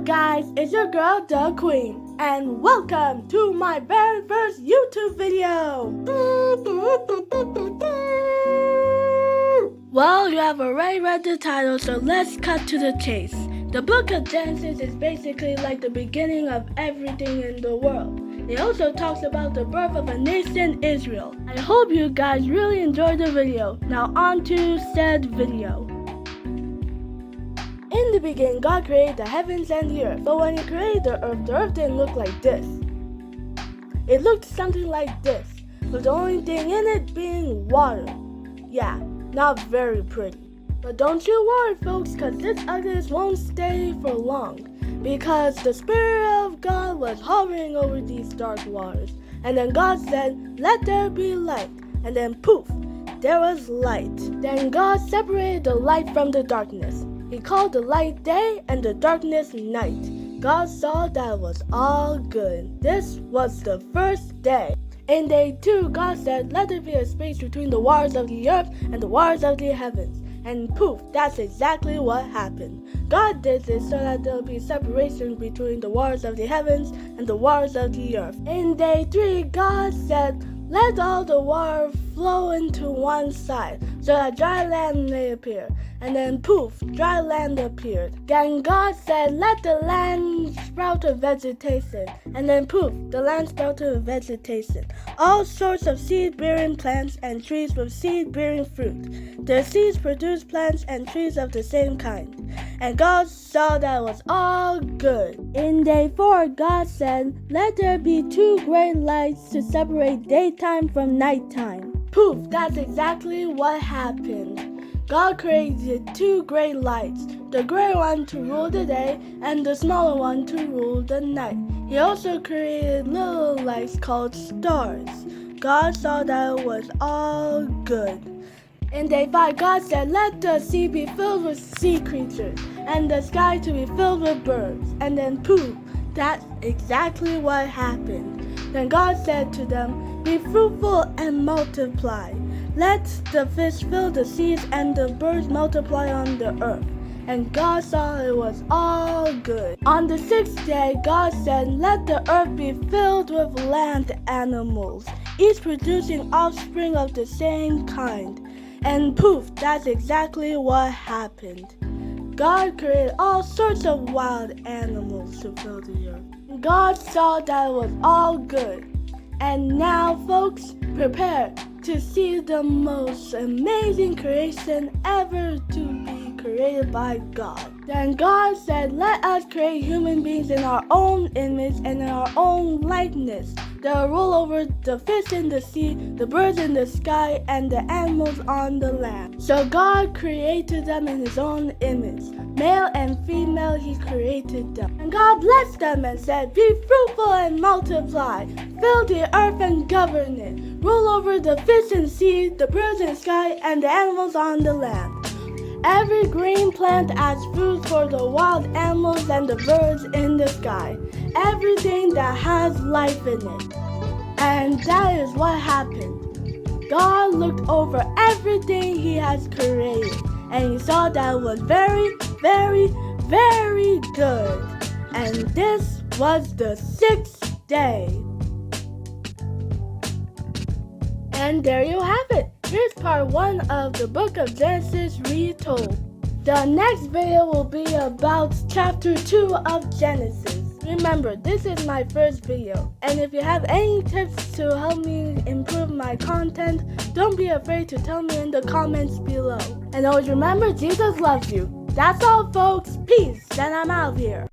guys, it's your girl, the Queen, and welcome to my very first YouTube video. Well, you have already read the title, so let's cut to the chase. The book of Genesis is basically like the beginning of everything in the world. It also talks about the birth of a nation, Israel. I hope you guys really enjoyed the video. Now on to said video. In the beginning, God created the heavens and the earth. But when He created the earth didn't look like this. It looked something like this, with the only thing in it being water. Yeah, not very pretty. But don't you worry, folks, because this ugliness won't stay for long. Because the Spirit of God was hovering over these dark waters. And then God said, "Let there be light." And then poof, there was light. Then God separated the light from the darkness. He called the light day and the darkness night. God saw that it was all good. This was the first day. In day 2, God said, "Let there be a space between the waters of the earth and the waters of the heavens." And poof, that's exactly what happened. God did this so that there would be separation between the waters of the heavens and the waters of the earth. In day 3, God said, "Let all the water flow into one side so that dry land may appear." And then poof, dry land appeared. Then God said, "Let the land sprout a vegetation." And then poof, the land sprouted a vegetation. All sorts of seed-bearing plants and trees with seed-bearing fruit. The seeds produced plants and trees of the same kind. And God saw that it was all good. In day 4, God said, "Let there be 2 great lights to separate daytime from nighttime." Poof, that's exactly what happened. God created 2 great lights, the great one to rule the day and the smaller one to rule the night. He also created little lights called stars. God saw that it was all good. In day 5, God said, "Let the sea be filled with sea creatures and the sky to be filled with birds." And then poof, that's exactly what happened. Then God said to them, "Be fruitful and multiply. Let the fish fill the seas and the birds multiply on the earth." And God saw it was all good. On the 6th day, God said, "Let the earth be filled with land animals, each producing offspring of the same kind." And poof, that's exactly what happened. God created all sorts of wild animals to fill the earth. God saw that it was all good. And now, folks, prepare to see the most amazing creation ever to be created by God. Then God said, "Let us create human beings in our own image and in our own likeness. They'll rule over the fish in the sea, the birds in the sky, and the animals on the land." So God created them in His own image. Male and female He created them. And God blessed them and said, "Be fruitful and multiply. Fill the earth and govern it. Rule over the fish in the sea, the birds in the sky, and the animals on the land." Every green plant adds food for the wild animals and the birds in the sky. Everything that has life in it. And that is what happened. God looked over everything He has created, and He saw that it was very, very, very good. And this was the 6th day. And there you have it. Here's part 1 of the book of Genesis Retold. The next video will be about chapter 2 of Genesis. Remember, this is my first video, and if you have any tips to help me improve my content, don't be afraid to tell me in the comments below. And always remember, Jesus loves you. That's all, folks. Peace, and I'm out of here.